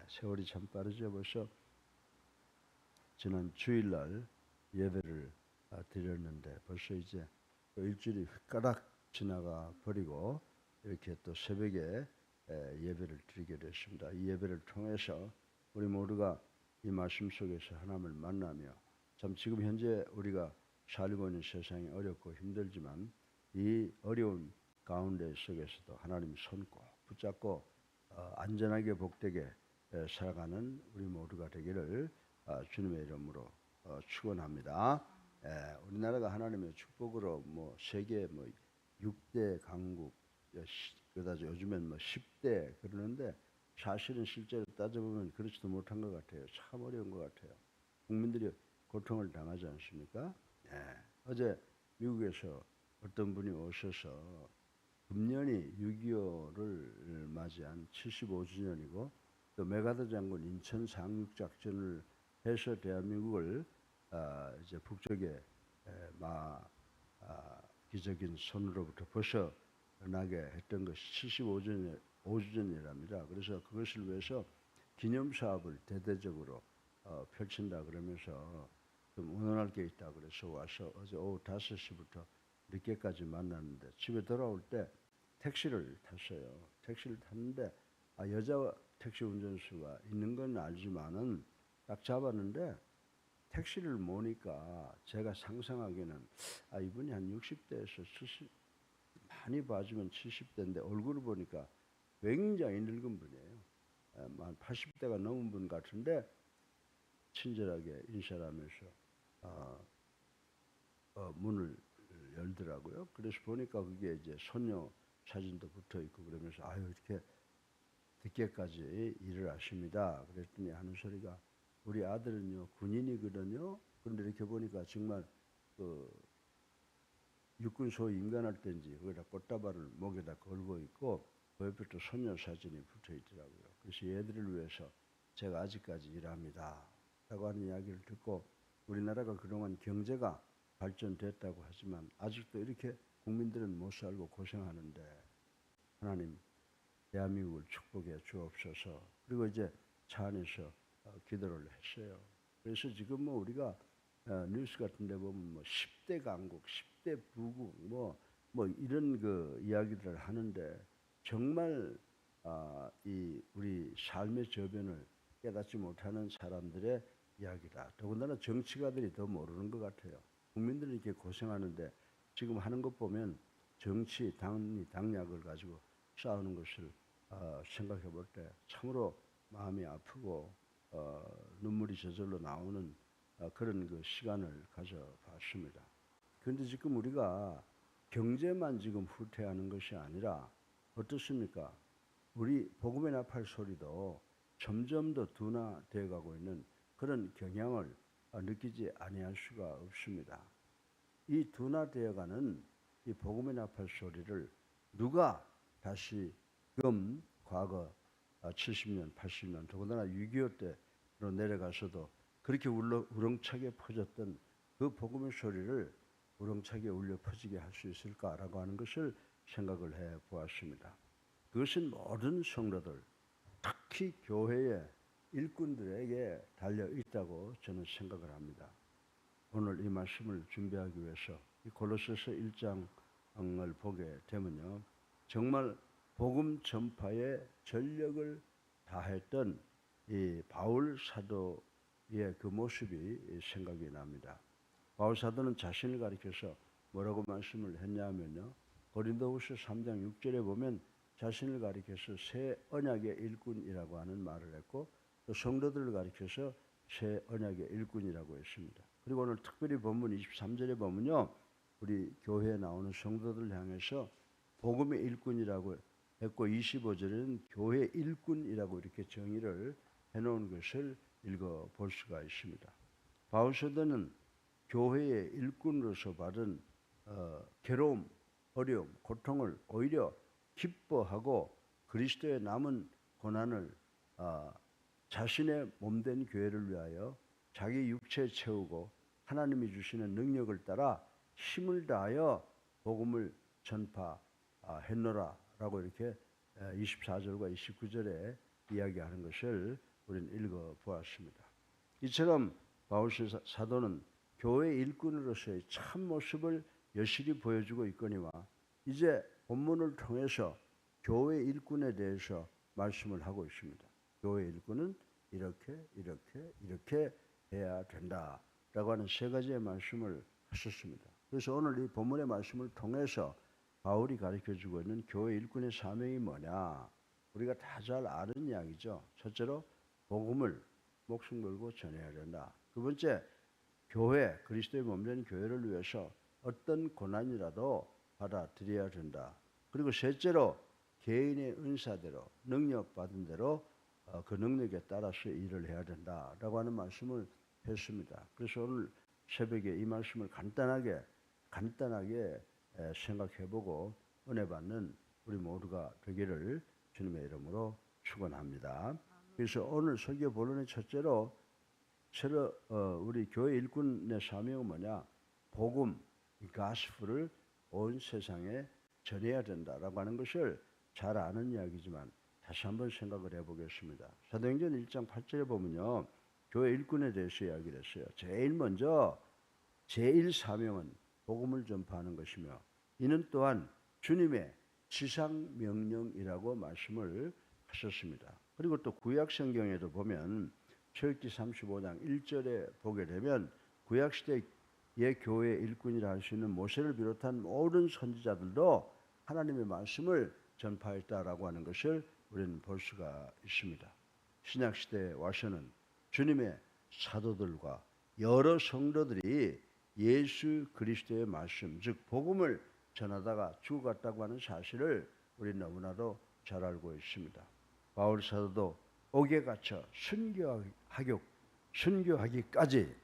세월이 참 빠르죠. 벌써 지난 주일날 예배를 드렸는데 벌써 이제 또 일주일이 휘까닥 지나가 버리고 이렇게 또 새벽에 예배를 드리게 됐습니다. 이 예배를 통해서 우리 모두가 이 말씀 속에서 하나님을 만나며 참 지금 현재 우리가 살고 있는 세상이 어렵고 힘들지만 이 어려운 가운데 속에서도 하나님 손 꼭 붙잡고 안전하게 복되게 살아가는 우리 모두가 되기를 주님의 이름으로 축원합니다. 우리나라가 하나님의 축복으로 뭐 세계 뭐 6대 강국 그다지 요즘엔 뭐 10대 그러는데 사실은 실제로 따져보면 그렇지도 못한 것 같아요. 참 어려운 것 같아요. 국민들이 고통을 당하지 않습니까? 어제 미국에서 어떤 분이 오셔서 금년이 6.25를 맞이한 75주년이고 또 메가더 장군 인천 상륙작전을 해서 대한민국을 이제 북쪽에 기적인 손으로부터 벗어나게 했던 것이 75주년이랍니다. 그래서 그것을 위해서 기념사업을 대대적으로 펼친다 그러면서 좀 의논할 게 있다 그래서 와서 어제 오후 5시부터 늦게까지 만났는데 집에 돌아올 때 택시를 탔어요. 택시를 탔는데 여자 택시 운전수가 있는 건 알지만은 딱 잡았는데 택시를 모니까 제가 상상하기에는 이분이 한 60대에서 70, 많이 봐주면 70대인데 얼굴을 보니까 굉장히 늙은 분이에요. 한 80대가 넘은 분 같은데 친절하게 인사를 하면서 문을 열더라고요. 그래서 보니까 그게 이제 손녀 사진도 붙어 있고 그러면서 이렇게 늦게까지 일을 하십니다. 그랬더니 하는 소리가 우리 아들은요 군인이거든요. 그런데 이렇게 보니까 정말 그 육군 소위 임관할 때인지 거기다 꽃다발을 목에다 걸고 있고 그 옆에 또 손녀 사진이 붙어 있더라고요. 그래서 얘들을 위해서 제가 아직까지 일합니다. 라고 하는 이야기를 듣고 우리나라가 그동안 경제가 발전됐다고 하지만 아직도 이렇게 국민들은 못 살고 고생하는데 하나님 대한민국을 축복해 주옵소서. 그리고 이제 차 안에서 기도를 했어요. 그래서 지금 뭐 우리가 뉴스 같은 데 보면 뭐 10대 강국, 10대 부국 뭐 이런 그 이야기들을 하는데 정말 이 우리 삶의 저변을 깨닫지 못하는 사람들의 이야기다. 더군다나 정치가들이 더 모르는 것 같아요. 국민들이 이렇게 고생하는데 지금 하는 것 보면 정치, 당약을 가지고 싸우는 것을 생각해 볼 때 참으로 마음이 아프고 눈물이 저절로 나오는 그런 그 시간을 가져봤습니다. 그런데 지금 우리가 경제만 지금 후퇴하는 것이 아니라 어떻습니까? 우리 복음의 나팔 소리도 점점 더 둔화되어 가고 있는 그런 경향을 느끼지 아니할 수가 없습니다. 이 둔화되어가는 이 복음의 나팔 소리를 누가 다시 과거 70년, 80년, 더군다나 6.25 때로 내려가서도 그렇게 우렁차게 퍼졌던 그 복음의 소리를 우렁차게 울려 퍼지게 할 수 있을까라고 하는 것을 생각을 해 보았습니다. 그것은 모든 성도들, 특히 교회의 일꾼들에게 달려 있다고 저는 생각을 합니다. 오늘 이 말씀을 준비하기 위해서 이 골로새서 1장을 보게 되면요. 정말 복음 전파에 전력을 다했던 이 바울 사도의 그 모습이 생각이 납니다. 바울 사도는 자신을 가리켜서 뭐라고 말씀을 했냐면요. 고린도후서 3장 6절에 보면 자신을 가리켜서 새 언약의 일꾼이라고 하는 말을 했고 또 성도들을 가리켜서 새 언약의 일꾼이라고 했습니다. 그리고 오늘 특별히 본문 23절에 보면요. 우리 교회에 나오는 성도들을 향해서 복음의 일꾼이라고 했고 25절에는 교회 일꾼이라고 이렇게 정의를 해놓은 것을 읽어볼 수가 있습니다. 바울 사도는 교회의 일꾼으로서 받은 괴로움, 어려움, 고통을 오히려 기뻐하고 그리스도의 남은 고난을 자신의 몸된 교회를 위하여 자기 육체에 채우고 하나님이 주시는 능력을 따라 힘을 다하여 복음을 전파했노라 라고 이렇게 24절과 29절에 이야기하는 것을 우리는 읽어보았습니다. 이처럼 바울 사도는 교회 일꾼으로서의 참 모습을 여실히 보여주고 있거니와 이제 본문을 통해서 교회 일꾼에 대해서 말씀을 하고 있습니다. 교회 일꾼은 이렇게 해야 된다라고 하는 세 가지의 말씀을 하셨습니다. 그래서 오늘 이 본문의 말씀을 통해서 바울이 가르쳐주고 있는 교회 일꾼의 사명이 뭐냐? 우리가 다 잘 아는 이야기죠. 첫째로 복음을 목숨 걸고 전해야 된다. 두 번째, 교회, 그리스도의 몸된 교회를 위해서 어떤 고난이라도 받아들여야 된다. 그리고 셋째로 개인의 은사대로 능력 받은 대로 그 능력에 따라서 일을 해야 된다라고 하는 말씀을 했습니다. 그래서 오늘 새벽에 이 말씀을 간단하게 생각해보고 은혜 받는 우리 모두가 되기를 주님의 이름으로 축원합니다. 그래서 오늘 설교 본론의 첫째로 우리 교회 일꾼의 사명은 뭐냐? 복음, 가스펠을 온 세상에 전해야 된다라고 하는 것을 잘 아는 이야기지만 다시 한번 생각을 해보겠습니다. 사도행전 1장 8절에 보면요, 교회 일꾼에 대해서 이야기를 했어요. 제일 먼저 제일 사명은 복음을 전파하는 것이며 이는 또한 주님의 지상 명령이라고 말씀을 하셨습니다. 그리고 또 구약 성경에도 보면 출애굽기 35장 1절에 보게 되면 구약 시대의 교회 일꾼이라 할 수 있는 모세를 비롯한 모든 선지자들도 하나님의 말씀을 전파했다라고 하는 것을 우리는 볼 수가 있습니다. 신약 시대에 와서는 주님의 사도들과 여러 성도들이 예수 그리스도의 말씀, 즉 복음을 전하다가 죽어갔다고 하는 사실을 우리 너무나도 잘 알고 있습니다. 바울 사도도 옥에 갇혀 순교하기까지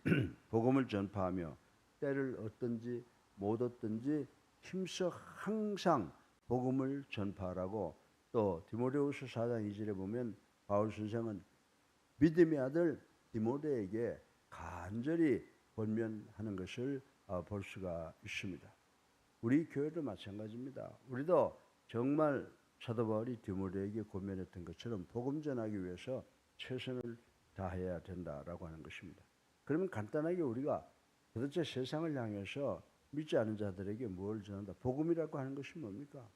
복음을 전파하며 때를 얻든지 못 얻든지 힘써 항상 복음을 전파하라고 또 디모데후서 4장 2절에 보면 바울 선생은 믿음의 아들 디모데에게 간절히 권면하는 것을 볼 수가 있습니다. 우리 교회도 마찬가지입니다. 우리도 정말 사도 바울이 디모데에게 권면했던 것처럼 복음 전하기 위해서 최선을 다해야 된다라고 하는 것입니다. 그러면 간단하게 우리가 도대체 세상을 향해서 믿지 않은 자들에게 뭘 전한다? 복음이라고 하는 것이 뭡니까?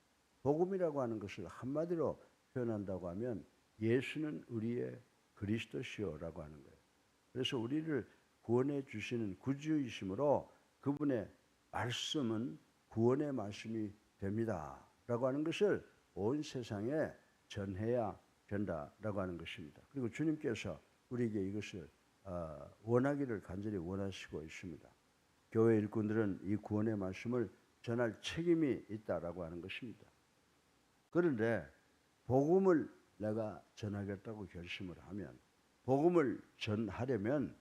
복음이라고 하는 것을 한마디로 표현한다고 하면 예수는 우리의 그리스도시요라고 하는 거예요. 그래서 우리를 구원해 주시는 구주이심으로 그분의 말씀은 구원의 말씀이 됩니다. 라고 하는 것을 온 세상에 전해야 된다라고 하는 것입니다. 그리고 주님께서 우리에게 이것을 원하기를 간절히 원하시고 있습니다. 교회 일꾼들은 이 구원의 말씀을 전할 책임이 있다라고 하는 것입니다. 그런데 복음을 내가 전하겠다고 결심을 하면 복음을 전하려면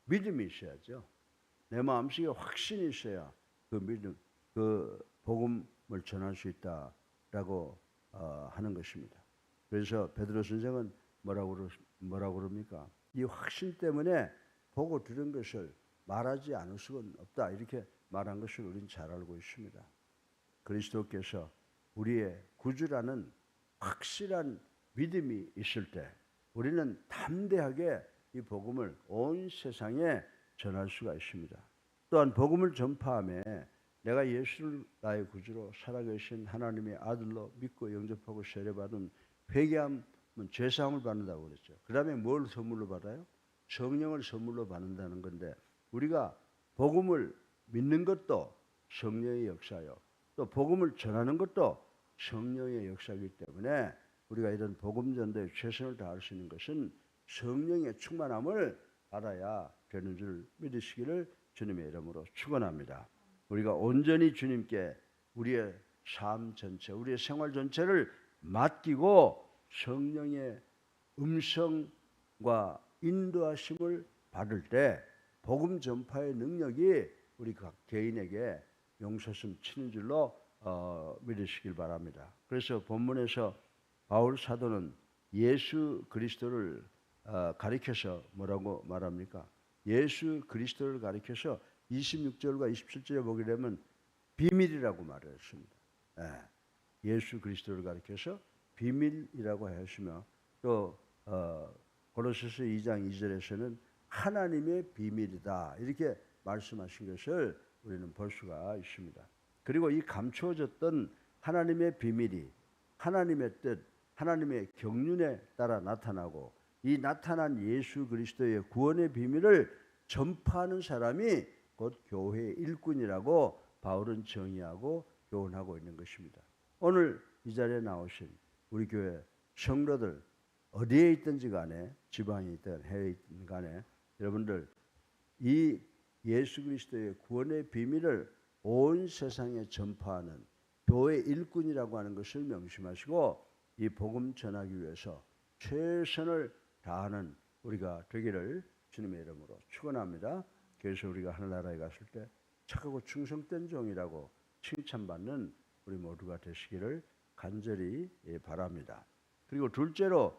믿음이 있어야죠. 내 마음속에 확신이 있어야 그 믿음, 그 복음을 전할 수 있다라고 하는 것입니다. 그래서 베드로 선생은 뭐라고 그럽니까? 이 확신 때문에 보고 들은 것을 말하지 않을 수는 없다. 이렇게 말한 것을 우리는 잘 알고 있습니다. 그리스도께서 우리의 구주라는 확실한 믿음이 있을 때 우리는 담대하게 이 복음을 온 세상에 전할 수가 있습니다. 또한 복음을 전파하며 내가 예수를 나의 구주로 살아계신 하나님의 아들로 믿고 영접하고 세례받은 회개하면 죄사함을 받는다고 그랬죠. 그 다음에 뭘 선물로 받아요? 성령을 선물로 받는다는 건데 우리가 복음을 믿는 것도 성령의 역사요. 또 복음을 전하는 것도 성령의 역사이기 때문에 우리가 이런 복음 전도에 최선을 다할 수 있는 것은 성령의 충만함을 받아야 되는 줄 믿으시기를 주님의 이름으로 축원합니다. 우리가 온전히 주님께 우리의 삶 전체, 우리의 생활 전체를 맡기고 성령의 음성과 인도하심을 받을 때 복음 전파의 능력이 우리 각 개인에게 용서심 치는 줄로 믿으시길 바랍니다. 그래서 본문에서 바울 사도는 예수 그리스도를 가리켜서 뭐라고 말합니까? 예수 그리스도를 가리켜서 26절과 27절에 보게 되면 비밀이라고 말했습니다. 예수 그리스도를 가리켜서 비밀이라고 하시며 또 고로새서 2장 2절에서는 하나님의 비밀이다 이렇게 말씀하신 것을 우리는 볼 수가 있습니다. 그리고 이 감추어졌던 하나님의 비밀이 하나님의 뜻, 하나님의 경륜에 따라 나타나고 이 나타난 예수 그리스도의 구원의 비밀을 전파하는 사람이 곧 교회의 일꾼이라고 바울은 정의하고 교훈하고 있는 것입니다. 오늘 이 자리에 나오신 우리 교회 성도들 어디에 있든지 간에 지방에 있든 해외에 있든 간에 여러분들 이 예수 그리스도의 구원의 비밀을 온 세상에 전파하는 교회 일꾼이라고 하는 것을 명심하시고 이 복음 전하기 위해서 최선을 다하는 우리가 되기를 주님의 이름으로 축원합니다. 그래서 우리가 하늘나라에 갔을 때 착하고 충성된 종이라고 칭찬받는 우리 모두가 되시기를 간절히 바랍니다. 그리고 둘째로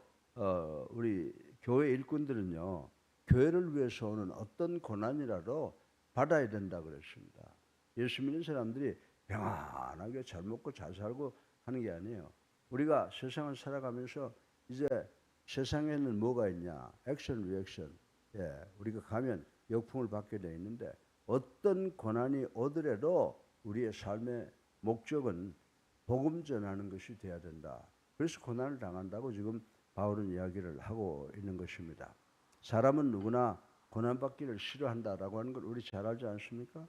우리 교회 일꾼들은요, 교회를 위해서 오는 어떤 고난이라도 받아야 된다 그랬습니다. 예수 믿는 사람들이 평안하게 잘 먹고 잘 살고 하는 게 아니에요. 우리가 세상을 살아가면서 이제 세상에는 뭐가 있냐? 액션, 리액션. 우리가 가면 역풍을 받게 되어 있는데 어떤 고난이 오더라도 우리의 삶의 목적은 복음 전하는 것이 돼야 된다. 그래서 고난을 당한다고 지금 바울은 이야기를 하고 있는 것입니다. 사람은 누구나 고난받기를 싫어한다라고 하는 걸 우리 잘 알지 않습니까?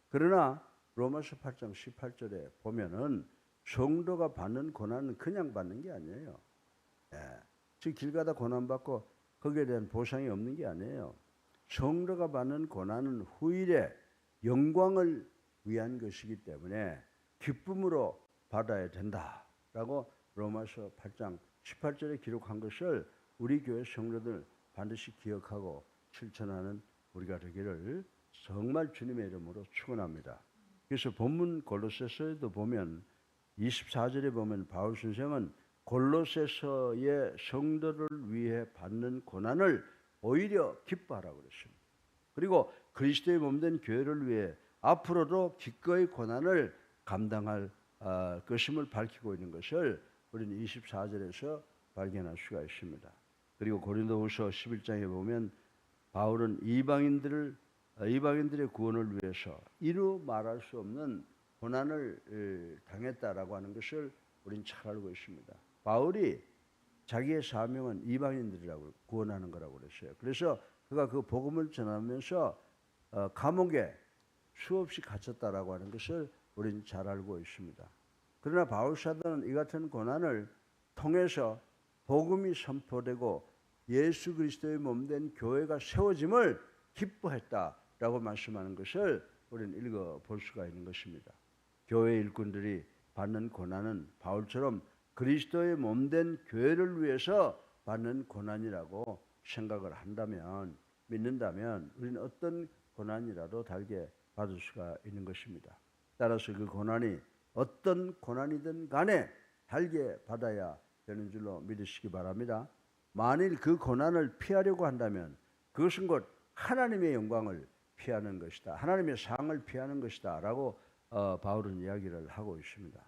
그러나 로마서 8장 18절에 보면은 성도가 받는 고난은 그냥 받는 게 아니에요. 즉 길 가다 고난받고 거기에 대한 보상이 없는 게 아니에요. 성도가 받는 고난은 후일에 영광을 위한 것이기 때문에 기쁨으로 받아야 된다라고 로마서 8장 18절에 기록한 것을 우리 교회 성도들 반드시 기억하고 실천하는 우리가 되기를 정말 주님의 이름으로 축원합니다. 그래서 본문 골로새서에도 보면 24절에 보면 바울 선생은 골로새서의 성도를 위해 받는 고난을 오히려 기뻐하라고 그랬습니다. 그리고 그리스도의 몸된 교회를 위해 앞으로도 기꺼이 고난을 감당할 것임을 밝히고 있는 것을 우리는 24절에서 발견할 수가 있습니다. 그리고 고린도후서 11장에 보면 바울은 이방인들의 구원을 위해서 이루 말할 수 없는 고난을 당했다라고 하는 것을 우리는 잘 알고 있습니다. 바울이 자기의 사명은 이방인들이라고 구원하는 거라고 그랬어요. 그래서 그가 그 복음을 전하면서 감옥에 수없이 갇혔다라고 하는 것을 우리는 잘 알고 있습니다. 그러나 바울 사도는 이 같은 고난을 통해서 복음이 선포되고 예수 그리스도의 몸된 교회가 세워짐을 기뻐했다라고 말씀하는 것을 우리는 읽어볼 수가 있는 것입니다. 교회 일꾼들이 받는 고난은 바울처럼 그리스도의 몸된 교회를 위해서 받는 고난이라고 생각을 한다면, 믿는다면 우리는 어떤 고난이라도 달게 받을 수가 있는 것입니다. 따라서 그 고난이 어떤 고난이든 간에 달게 받아야 되는 줄로 믿으시기 바랍니다. 만일 그 고난을 피하려고 한다면 그것은 곧 하나님의 영광을 피하는 것이다. 하나님의 상을 피하는 것이다. 라고 바울은 이야기를 하고 있습니다.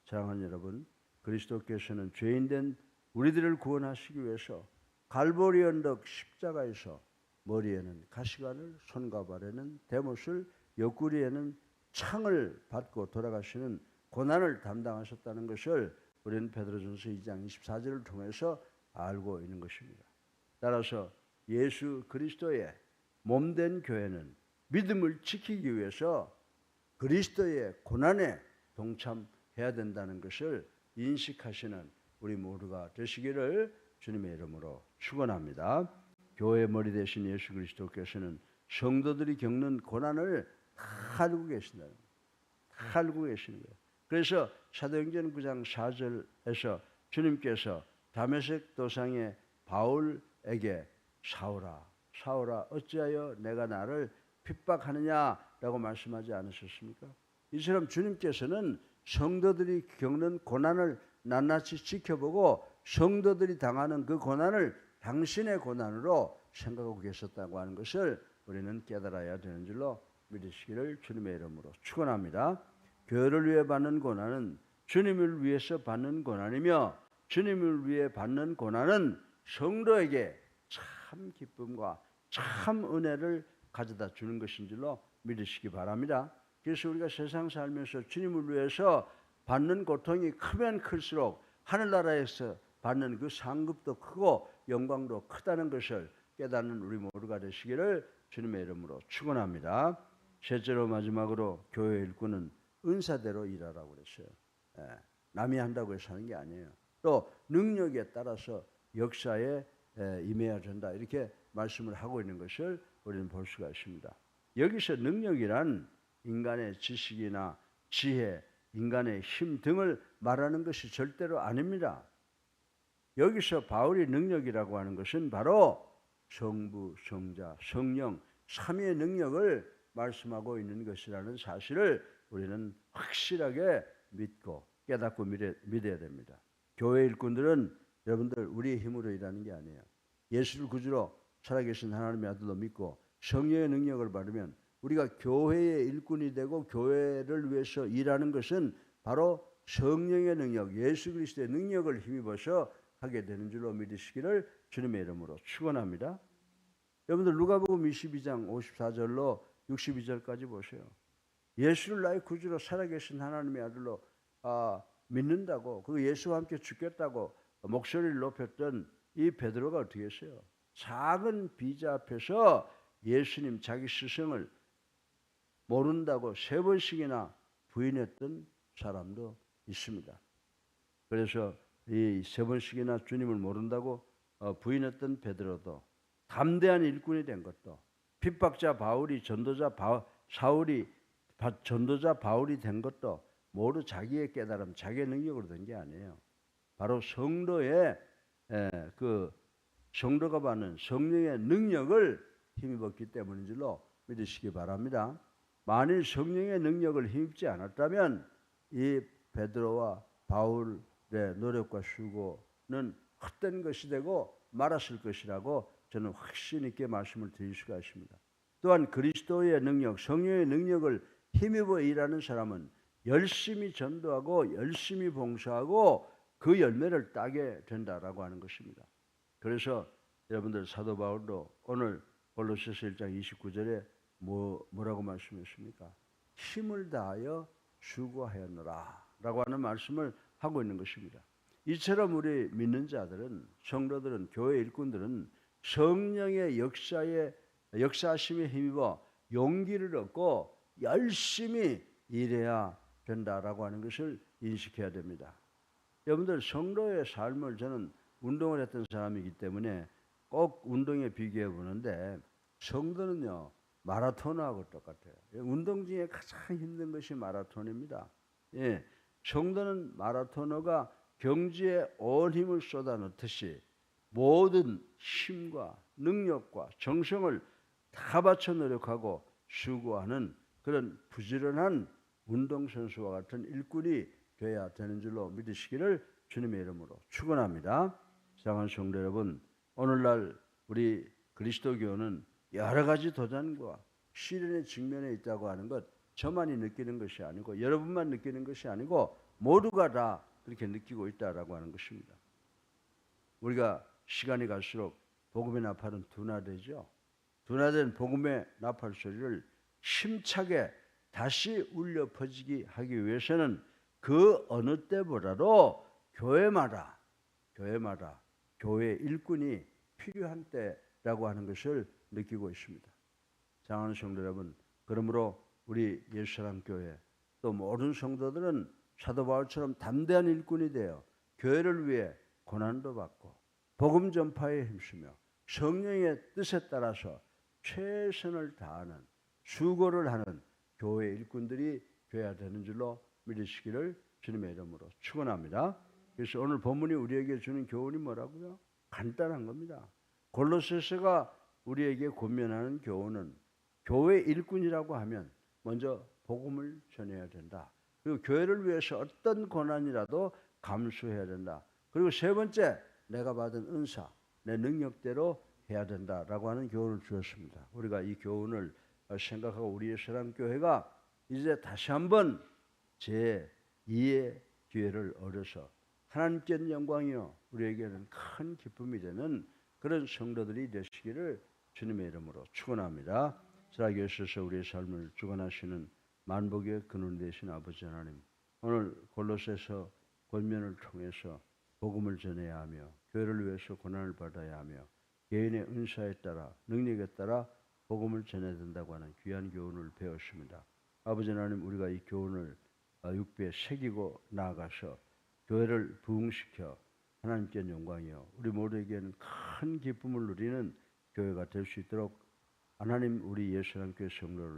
사랑하는 여러분, 그리스도께서는 죄인된 우리들을 구원하시기 위해서 갈보리 언덕 십자가에서 머리에는 가시관을, 손과 발에는 대못을, 옆구리에는 창을 받고 돌아가시는 고난을 담당하셨다는 것을 우리는 베드로전서 2장 24절을 통해서 알고 있는 것입니다. 따라서 예수 그리스도의 몸된 교회는 믿음을 지키기 위해서 그리스도의 고난에 동참해야 된다는 것을 인식하시는 우리 모두가 되시기를 주님의 이름으로 축원합니다. 교회의 머리 되신 예수 그리스도께서는 성도들이 겪는 고난을 다 알고 계신다. 다 알고 계시는 거예요. 그래서 사도행전 9장 4절에서 주님께서 다메섹 도상의 바울에게 사울아, 사울아 어찌하여 내가 나를 핍박하느냐라고 말씀하지 않으셨습니까? 이처럼 주님께서는 성도들이 겪는 고난을 낱낱이 지켜보고 성도들이 당하는 그 고난을 당신의 고난으로 생각하고 계셨다고 하는 것을 우리는 깨달아야 되는 줄로 믿으시기를 주님의 이름으로 축원합니다. 교회를 위해 받는 고난은 주님을 위해서 받는 고난이며 주님을 위해 받는 고난은 성도에게 참 기쁨과 참 은혜를 가져다 주는 것인 줄로 믿으시기 바랍니다. 그래서 우리가 세상 살면서 주님을 위해서 받는 고통이 크면 클수록 하늘나라에서 받는 그 상급도 크고 영광도 크다는 것을 깨닫는 우리 모두가 되시기를 주님의 이름으로 축원합니다. 셋째로 마지막으로 교회 일꾼은 은사대로 일하라고 그랬어요. 남이 한다고 해서 하는 게 아니에요. 또 능력에 따라서 역사에 임해야 된다, 이렇게 말씀을 하고 있는 것을 우리는 볼 수가 있습니다. 여기서 능력이란 인간의 지식이나 지혜, 인간의 힘 등을 말하는 것이 절대로 아닙니다. 여기서 바울이 능력이라고 하는 것은 바로 성부, 성자, 성령 삼위의 능력을 말씀하고 있는 것이라는 사실을 우리는 확실하게 믿고 깨닫고 믿어야 됩니다. 교회 일꾼들은 여러분들 우리의 힘으로 일하는 게 아니에요. 예수를 구주로 살아계신 하나님의 아들로 믿고 성령의 능력을 받으면 우리가 교회의 일꾼이 되고 교회를 위해서 일하는 것은 바로 성령의 능력, 예수 그리스도의 능력을 힘입어서 하게 되는 줄로 믿으시기를 주님의 이름으로 축원합니다. 여러분들 누가복음 22장 54절로 62절까지 보세요. 예수를 나의 구주로 살아계신 하나님의 아들로 믿는다고, 그리고 예수와 함께 죽겠다고 목소리를 높였던 이 베드로가 어떻게 했어요? 작은 비자 앞에서 예수님 자기 스승을 모른다고 3번씩이나 부인했던 사람도 있습니다. 그래서 이 3번씩이나 주님을 모른다고 부인했던 베드로도 담대한 일꾼이 된 것도, 핍박자 바울이 전도자 바울이 된 것도 모두 자기의 깨달음, 자기의 능력으로 된 게 아니에요. 바로 성도가 받는 성령의 능력을 힘입었기 때문인 줄로 믿으시기 바랍니다. 만일 성령의 능력을 힘입지 않았다면 이 베드로와 바울의 노력과 수고는 헛된 것이 되고 말았을 것이라고 저는 확신 있게 말씀을 드릴 수가 있습니다. 또한 그리스도의 능력, 성령의 능력을 힘입어 일하는 사람은 열심히 전도하고 열심히 봉사하고 그 열매를 따게 된다라고 하는 것입니다. 그래서 여러분들 사도 바울도 오늘 골로새서 1장 29절에 뭐라고 말씀했습니까? 힘을 다하여 수고하였노라 라고 하는 말씀을 하고 있는 것입니다. 이처럼 우리 믿는 자들은, 성도들은, 교회 일꾼들은 성령의 역사하심에 힘입어 용기를 얻고 열심히 일해야 된다라고 하는 것을 인식해야 됩니다. 여러분들 성도의 삶을 저는 운동을 했던 사람이기 때문에 꼭 운동에 비교해 보는데, 성도는요 마라토너하고 똑같아요. 운동 중에 가장 힘든 것이 마라톤입니다. 성도는 마라토너가 경주에 온 힘을 쏟아넣듯이 모든 힘과 능력과 정성을 다 바쳐 노력하고 수고하는 그런 부지런한 운동선수와 같은 일꾼이 되어야 되는 줄로 믿으시기를 주님의 이름으로 축원합니다. 사랑하는 성도 여러분, 오늘날 우리 그리스도교는 여러 가지 도전과 시련의 직면에 있다고 하는 것, 저만이 느끼는 것이 아니고 여러분만 느끼는 것이 아니고 모두가 다 그렇게 느끼고 있다라고 하는 것입니다. 우리가 시간이 갈수록 복음의 나팔은 둔화되죠. 둔화된 복음의 나팔 소리를 힘차게 다시 울려 퍼지게 하기 위해서는 그 어느 때보다도 교회마다 교회 일꾼이 필요한 때라고 하는 것을 느끼고 있습니다. 사랑하는 성도 여러분, 그러므로 우리 예수사랑교회 또 모든 성도들은 사도 바울처럼 담대한 일꾼이 되어 교회를 위해 고난도 받고 복음 전파에 힘쓰며 성령의 뜻에 따라서 최선을 다하는, 수고를 하는 교회 일꾼들이 되어야 되는 줄로 믿으시기를 주님의 이름으로 축원합니다. 그래서 오늘 본문이 우리에게 주는 교훈이 뭐라고요? 간단한 겁니다. 골로새서가 우리에게 권면하는 교훈은 교회 일꾼이라고 하면 먼저 복음을 전해야 된다. 그리고 교회를 위해서 어떤 고난이라도 감수해야 된다. 그리고 세 번째, 내가 받은 은사, 내 능력대로 해야 된다라고 하는 교훈을 주었습니다. 우리가 이 교훈을 생각하고 우리의 사랑교회가 이제 다시 한번 제2의 기회를 얻어서 하나님께는 영광이요 우리에게는 큰 기쁨이 되는 그런 성도들이 되시기를 주님의 이름으로 축원합니다. 살아계 주셔서 우리의 삶을 주관하시는 만복의 근원 되신 아버지 하나님, 오늘 골로새서 권면을 통해서 복음을 전해야 하며 교회를 위해서 고난을 받아야 하며 개인의 은사에 따라 능력에 따라 복음을 전해야 된다고 하는 귀한 교훈을 배웠습니다. 아버지 하나님, 우리가 이 교훈을 육비에 새기고 나아가서 교회를 부흥시켜 하나님께 영광이요 우리 모두에게는 큰 기쁨을 누리는 교회가 될 수 있도록 하나님 우리 예수님께 성도를